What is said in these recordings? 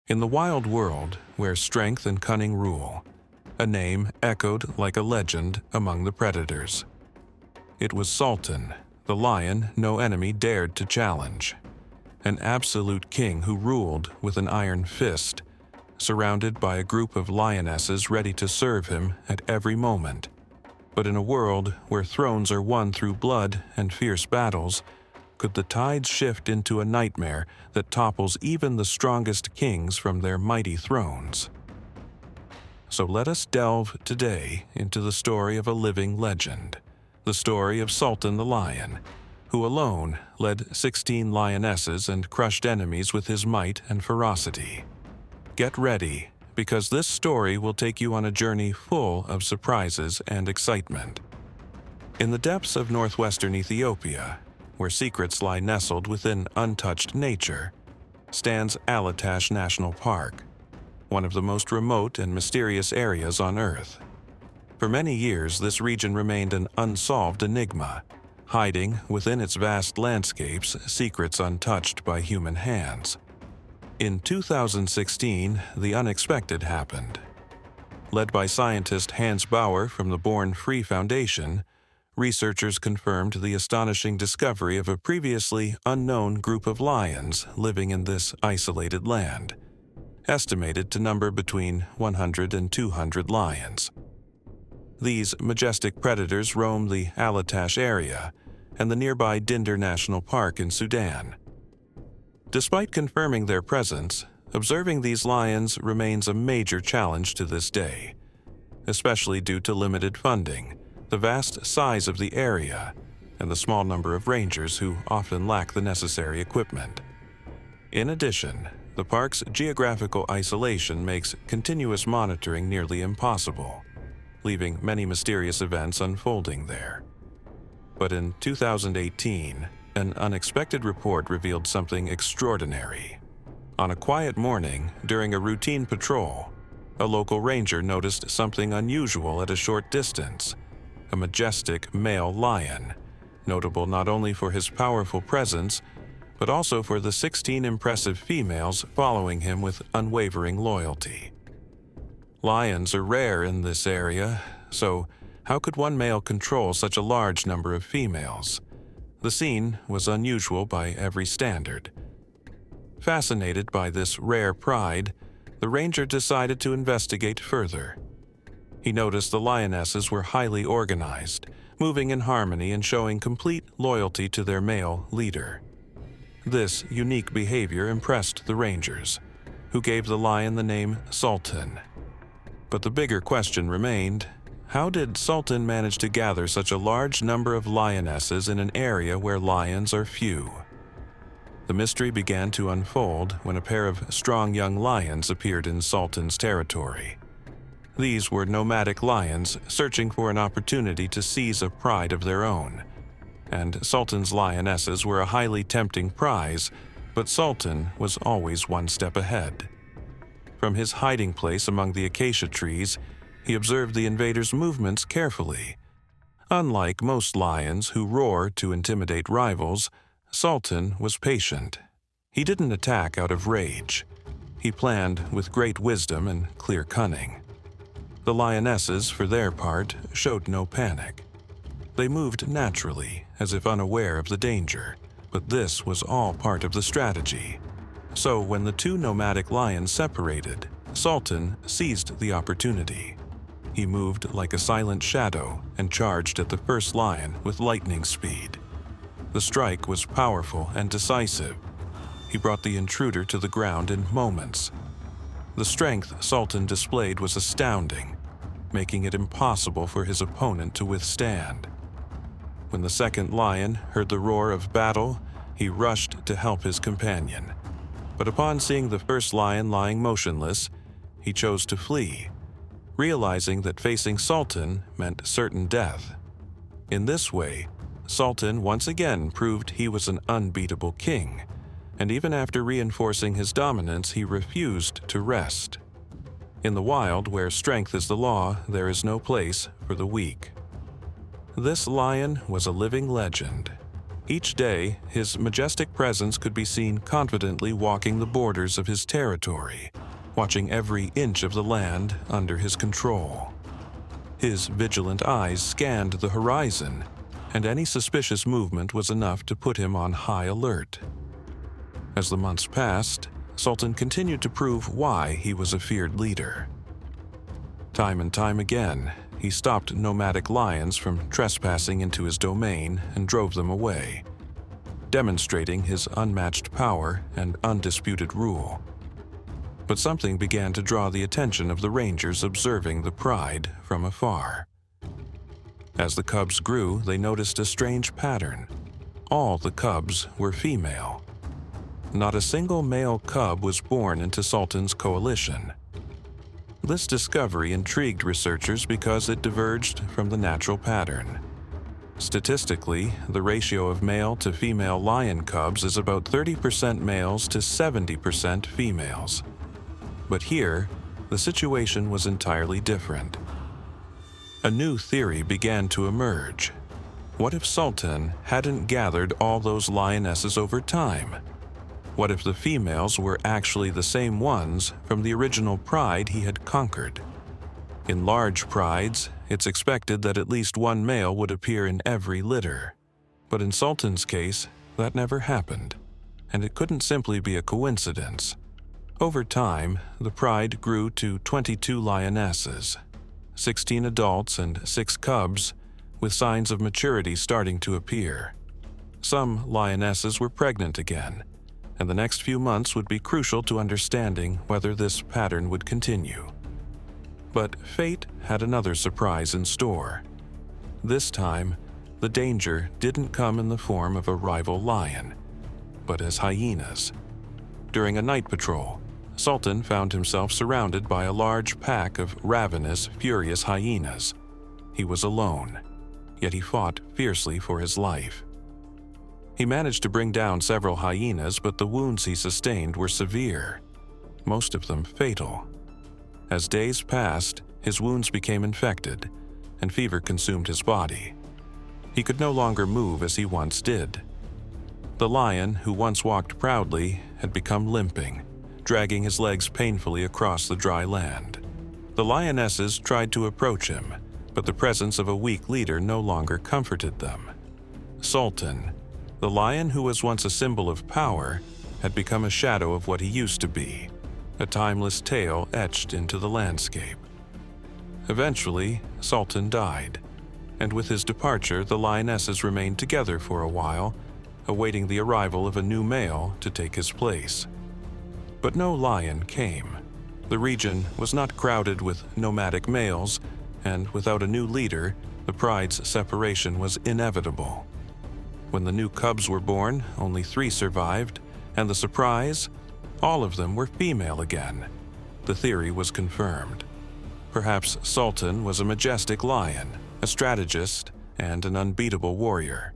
In the wild world where strength and cunning rule, a name echoed like a legend among the predators. It was Sultan, the lion no enemy dared to challenge. An absolute king who ruled with an iron fist, surrounded by a group of lionesses ready to serve him at every moment. But in a world where thrones are won through blood and fierce battles, could the tides shift into a nightmare that topples even the strongest kings from their mighty thrones? So let us delve today into the story of a living legend, the story of Sultan the Lion, who alone led 16 lionesses and crushed enemies with his might and ferocity. Get ready, because this story will take you on a journey full of surprises and excitement. In the depths of northwestern Ethiopia, where secrets lie nestled within untouched nature, stands Alatash National Park, one of the most remote and mysterious areas on Earth. For many years, this region remained an unsolved enigma, hiding within its vast landscapes secrets untouched by human hands. In 2016, the unexpected happened. Led by scientist Hans Bauer from the Born Free Foundation, researchers confirmed the astonishing discovery of a previously unknown group of lions living in this isolated land, estimated to number between 100 and 200 lions. These majestic predators roam the Alatash area and the nearby Dinder National Park in Sudan. Despite confirming their presence, observing these lions remains a major challenge to this day, especially due to limited funding, the vast size of the area, and the small number of rangers who often lack the necessary equipment. In addition, the park's geographical isolation makes continuous monitoring nearly impossible, leaving many mysterious events unfolding there. But in 2018, an unexpected report revealed something extraordinary. On a quiet morning, during a routine patrol, a local ranger noticed something unusual at a short distance: a majestic male lion, notable not only for his powerful presence, but also for the 16 impressive females following him with unwavering loyalty. Lions are rare in this area, so how could one male control such a large number of females? The scene was unusual by every standard. Fascinated by this rare pride, the ranger decided to investigate further. He noticed the lionesses were highly organized, moving in harmony and showing complete loyalty to their male leader. This unique behavior impressed the rangers, who gave the lion the name Sultan. But the bigger question remained: how did Sultan manage to gather such a large number of lionesses in an area where lions are few? The mystery began to unfold when a pair of strong young lions appeared in Sultan's territory. These were nomadic lions searching for an opportunity to seize a pride of their own, and Sultan's lionesses were a highly tempting prize, but Sultan was always one step ahead. From his hiding place among the acacia trees, he observed the invaders' movements carefully. Unlike most lions who roar to intimidate rivals, Sultan was patient. He didn't attack out of rage. He planned with great wisdom and clear cunning. The lionesses, for their part, showed no panic. They moved naturally, as if unaware of the danger, but this was all part of the strategy. So when the two nomadic lions separated, Sultan seized the opportunity. He moved like a silent shadow and charged at the first lion with lightning speed. The strike was powerful and decisive. He brought the intruder to the ground in moments. The strength Sultan displayed was astounding, making it impossible for his opponent to withstand. When the second lion heard the roar of battle, he rushed to help his companion. But upon seeing the first lion lying motionless, he chose to flee, realizing that facing Sultan meant certain death. In this way, Sultan once again proved he was an unbeatable king, and even after reinforcing his dominance, he refused to rest. In the wild, where strength is the law, there is no place for the weak. This lion was a living legend, Each day, his majestic presence could be seen confidently walking the borders of his territory, watching every inch of the land under his control. His vigilant eyes scanned the horizon, and any suspicious movement was enough to put him on high alert. As the months passed, Sultan continued to prove why he was a feared leader. Time and time again, he stopped nomadic lions from trespassing into his domain and drove them away, demonstrating his unmatched power and undisputed rule. But something began to draw the attention of the rangers observing the pride from afar. As the cubs grew, they noticed a strange pattern. All the cubs were female. Not a single male cub was born into Sultan's coalition. This discovery intrigued researchers because it diverged from the natural pattern. Statistically, the ratio of male to female lion cubs is about 30% males to 70% females. But here, the situation was entirely different. A new theory began to emerge. What if Sultan hadn't gathered all those lionesses over time? What if the females were actually the same ones from the original pride he had conquered? In large prides, it's expected that at least one male would appear in every litter. But in Sultan's case, that never happened, and it couldn't simply be a coincidence. Over time, the pride grew to 22 lionesses, 16 adults and 6 cubs, with signs of maturity starting to appear. Some lionesses were pregnant again, and the next few months would be crucial to understanding whether this pattern would continue. But fate had another surprise in store. This time, the danger didn't come in the form of a rival lion, but as hyenas. During a night patrol, Sultan found himself surrounded by a large pack of ravenous, furious hyenas. He was alone, yet he fought fiercely for his life. He managed to bring down several hyenas, but the wounds he sustained were severe, most of them fatal. As days passed, his wounds became infected, and fever consumed his body. He could no longer move as he once did. The lion, who once walked proudly, had become limping, dragging his legs painfully across the dry land. The lionesses tried to approach him, but the presence of a weak leader no longer comforted them. Sultan, the lion who was once a symbol of power, had become a shadow of what he used to be, a timeless tale etched into the landscape. Eventually, Sultan died, and with his departure, the lionesses remained together for a while, awaiting the arrival of a new male to take his place. But no lion came. The region was not crowded with nomadic males, and without a new leader, the pride's separation was inevitable. When the new cubs were born, only 3 survived, and the surprise? All of them were female again. The theory was confirmed. Perhaps Sultan was a majestic lion, a strategist, and an unbeatable warrior.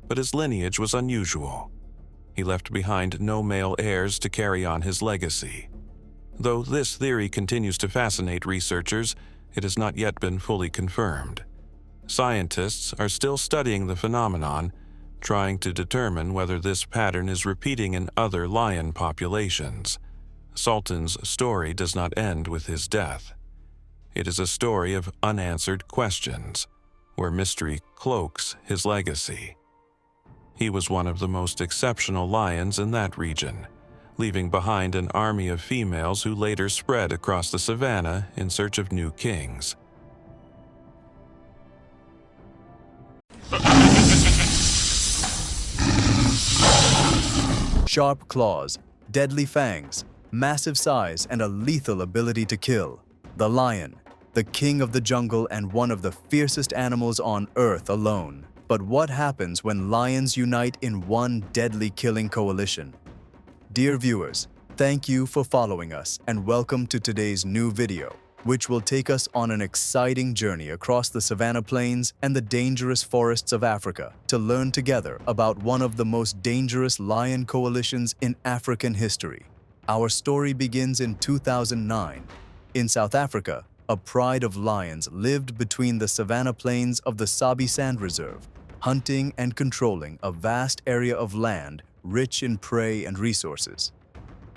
But his lineage was unusual. He left behind no male heirs to carry on his legacy. Though this theory continues to fascinate researchers, it has not yet been fully confirmed. Scientists are still studying the phenomenon, trying to determine whether this pattern is repeating in other lion populations. Sultan's story does not end with his death. It is a story of unanswered questions, where mystery cloaks his legacy. He was one of the most exceptional lions in that region, leaving behind an army of females who later spread across the savannah in search of new kings. Sharp claws, deadly fangs, massive size, and a lethal ability to kill. The lion, the king of the jungle and one of the fiercest animals on Earth alone. But what happens when lions unite in one deadly killing coalition? Dear viewers, thank you for following us and welcome to today's new video, which will take us on an exciting journey across the savanna plains and the dangerous forests of Africa to learn together about one of the most dangerous lion coalitions in African history. Our story begins in 2009. In South Africa, a pride of lions lived between the savanna plains of the Sabi Sand Reserve, hunting and controlling a vast area of land rich in prey and resources.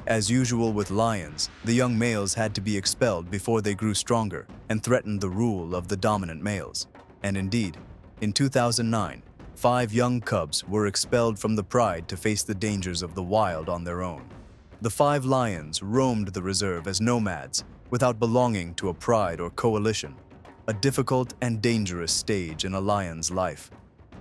As usual with lions, the young males had to be expelled before they grew stronger and threatened the rule of the dominant males. And indeed, in 2009, 5 young cubs were expelled from the pride to face the dangers of the wild on their own. The 5 lions roamed the reserve as nomads without belonging to a pride or coalition, a difficult and dangerous stage in a lion's life.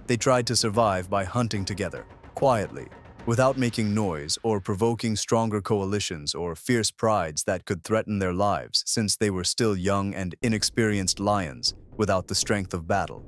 They tried to survive by hunting together, quietly, without making noise or provoking stronger coalitions or fierce prides that could threaten their lives, since they were still young and inexperienced lions without the strength of battle.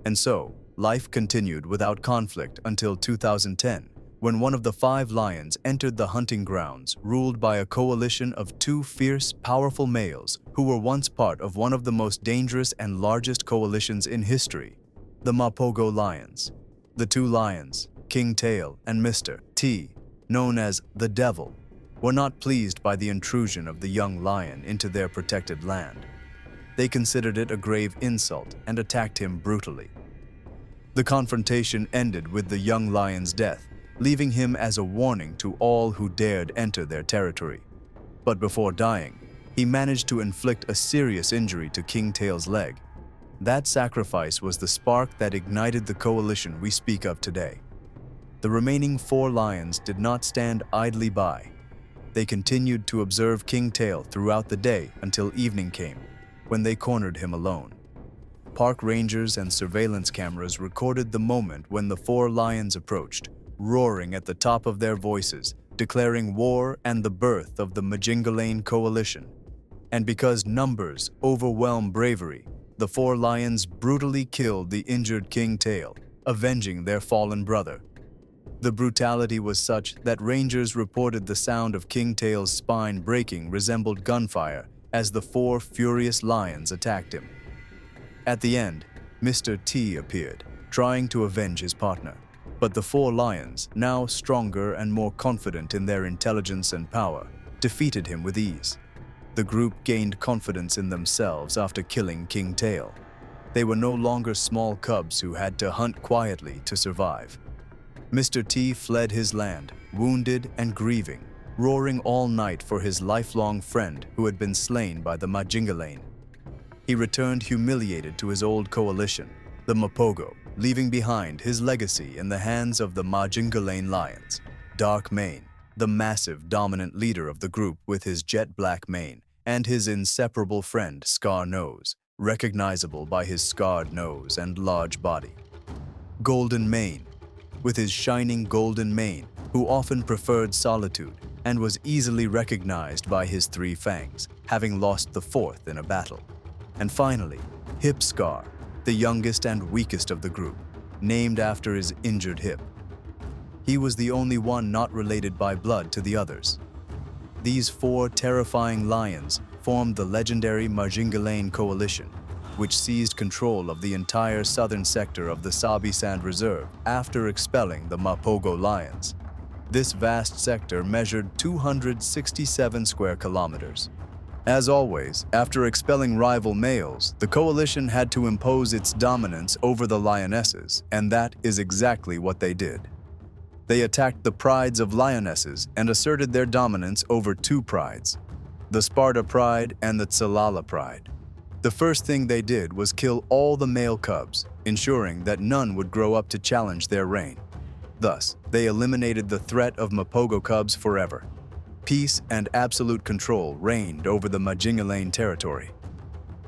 And so, life continued without conflict until 2010, when one of the 5 lions entered the hunting grounds ruled by a coalition of 2 fierce, powerful males who were once part of one of the most dangerous and largest coalitions in history, the Mapogo lions. The 2 lions, King Tail and Mr. T, known as the Devil, were not pleased by the intrusion of the young lion into their protected land. They considered it a grave insult and attacked him brutally. The confrontation ended with the young lion's death, leaving him as a warning to all who dared enter their territory. But before dying, he managed to inflict a serious injury to King Tail's leg. That sacrifice was the spark that ignited the coalition we speak of today. The remaining 4 lions did not stand idly by. They continued to observe King Tail throughout the day until evening came, when they cornered him alone. Park rangers and surveillance cameras recorded the moment when the 4 lions approached, roaring at the top of their voices, declaring war and the birth of the Majingilane coalition. And because numbers overwhelm bravery, the 4 lions brutally killed the injured King Tail, avenging their fallen brother. The brutality was such that rangers reported the sound of King Tail's spine breaking resembled gunfire as the 4 furious lions attacked him. At the end, Mr. T appeared, trying to avenge his partner. But the 4 lions, now stronger and more confident in their intelligence and power, defeated him with ease. The group gained confidence in themselves after killing King Tail. They were no longer small cubs who had to hunt quietly to survive. Mr. T fled his land, wounded and grieving, roaring all night for his lifelong friend who had been slain by the Majingilane. He returned humiliated to his old coalition, the Mapogo, leaving behind his legacy in the hands of the Majingilane lions. Dark Mane, the massive, dominant leader of the group with his jet black mane, and his inseparable friend Scar Nose, recognizable by his scarred nose and large body. Golden Mane, with his shining golden mane, who often preferred solitude and was easily recognized by his 3 fangs, having lost the 4th in a battle. And finally, Hip Scar, the youngest and weakest of the group, named after his injured hip. He was the only one not related by blood to the others. These 4 terrifying lions formed the legendary Majingilane coalition, which seized control of the entire southern sector of the Sabi Sand Reserve after expelling the Mapogo lions. This vast sector measured 267 square kilometers. As always, after expelling rival males, the coalition had to impose its dominance over the Lionesses, and that is exactly what they did. They attacked the prides of Lionesses and asserted their dominance over 2 prides, the Sparta Pride and the Tsalala Pride. The first thing they did was kill all the male cubs, ensuring that none would grow up to challenge their reign. Thus, they eliminated the threat of Mapogo cubs forever. Peace and absolute control reigned over the Majingilane territory.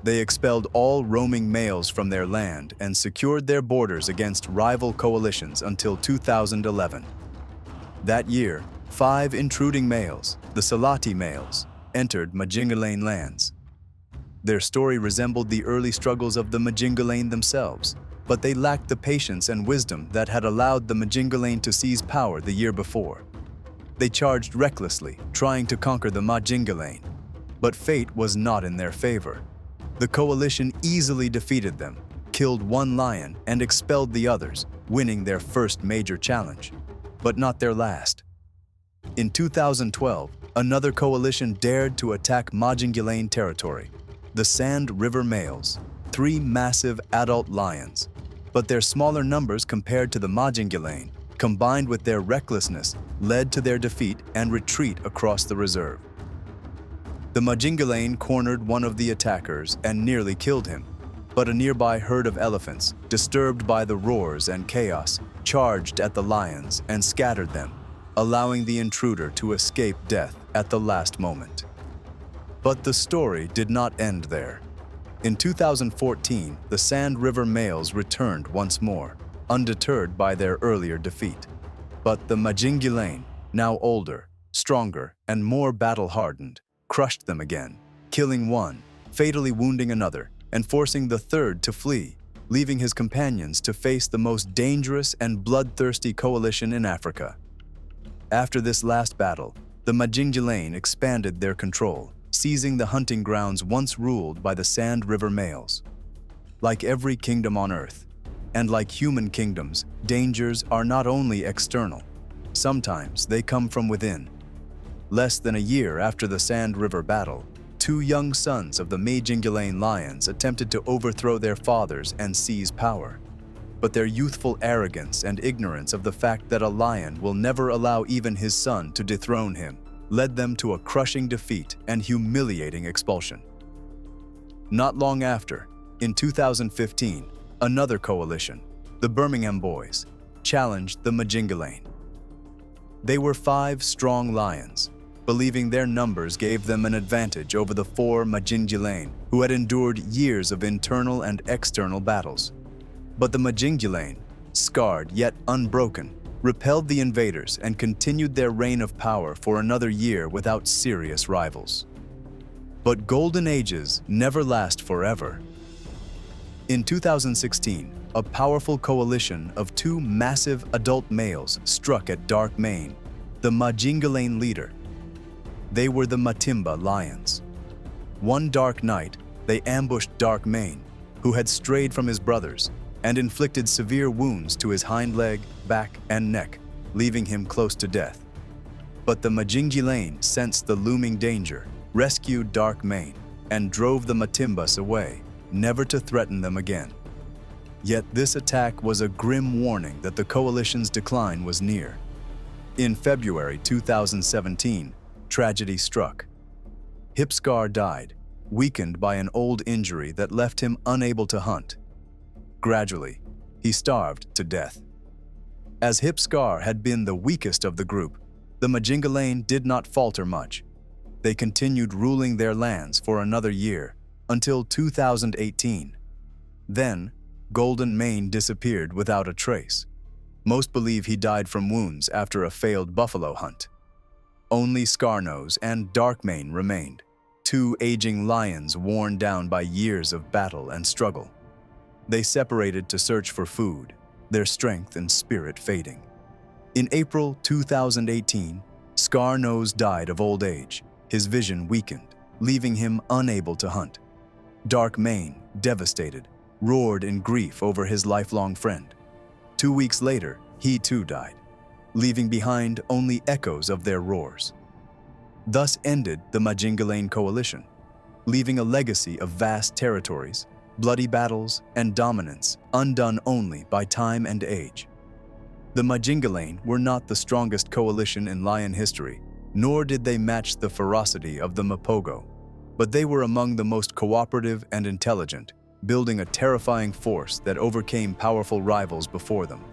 They expelled all roaming males from their land and secured their borders against rival coalitions until 2011. That year, 5 intruding males, the Salati males, entered Majingilane lands. Their story resembled the early struggles of the Majingilane themselves, but they lacked the patience and wisdom that had allowed the Majingilane to seize power the year before. They charged recklessly, trying to conquer the Majingilane, but fate was not in their favor. The coalition easily defeated them, killed 1 lion, and expelled the others, winning their first major challenge, but not their last. In 2012, another coalition dared to attack Majingilane territory, the Sand River Males, 3 massive adult lions. But their smaller numbers compared to the Majingilane, combined with their recklessness, led to their defeat and retreat across the reserve. The Majingilane cornered one of the attackers and nearly killed him, but a nearby herd of elephants, disturbed by the roars and chaos, charged at the lions and scattered them, allowing the intruder to escape death at the last moment. But the story did not end there. In 2014, the Sand River males returned once more, undeterred by their earlier defeat. But the Majingilane, now older, stronger, and more battle-hardened, crushed them again, killing one, fatally wounding another, and forcing the third to flee, leaving his companions to face the most dangerous and bloodthirsty coalition in Africa. After this last battle, the Majingilane expanded their control, seizing the hunting grounds once ruled by the Sand River males. Like every kingdom on Earth, and like human kingdoms, dangers are not only external. Sometimes they come from within. Less than a year after the Sand River battle, two young sons of the Majingilane lions attempted to overthrow their fathers and seize power. But their youthful arrogance and ignorance of the fact that a lion will never allow even his son to dethrone him led them to a crushing defeat and humiliating expulsion. Not long after, in 2015, another coalition, the Birmingham Boys, challenged the Majingilane. They were 5 strong lions, believing their numbers gave them an advantage over the 4 Majingilane who had endured years of internal and external battles. But the Majingilane, scarred yet unbroken, repelled the invaders and continued their reign of power for another year without serious rivals. But golden ages never last forever. In 2016, a powerful coalition of 2 massive adult males struck at Dark Mane, the Majingilane leader. They were the Matimba lions. One dark night, they ambushed Dark Mane, who had strayed from his brothers, and inflicted severe wounds to his hind leg, back, and neck, leaving him close to death. But the Majingilane sensed the looming danger, rescued Dark Mane, and drove the Matimbas away, never to threaten them again. Yet this attack was a grim warning that the coalition's decline was near. In February 2017, tragedy struck. Hipscar died, weakened by an old injury that left him unable to hunt. Gradually, he starved to death. As Hipscar had been the weakest of the group, the Majingilane did not falter much. They continued ruling their lands for another year, until 2018. Then, Golden Mane disappeared without a trace. Most believe he died from wounds after a failed buffalo hunt. Only Scarnose and Dark Mane remained, 2 aging lions worn down by years of battle and struggle. They separated to search for food, their strength and spirit fading. In April 2018, Scarnose died of old age, his vision weakened, leaving him unable to hunt. Dark Mane, devastated, roared in grief over his lifelong friend. 2 weeks later, he too died, leaving behind only echoes of their roars. Thus ended the Majingilane coalition, leaving a legacy of vast territories, bloody battles, and dominance undone only by time and age. The Majingilane were not the strongest coalition in lion history, nor did they match the ferocity of the Mapogo, but they were among the most cooperative and intelligent, building a terrifying force that overcame powerful rivals before them.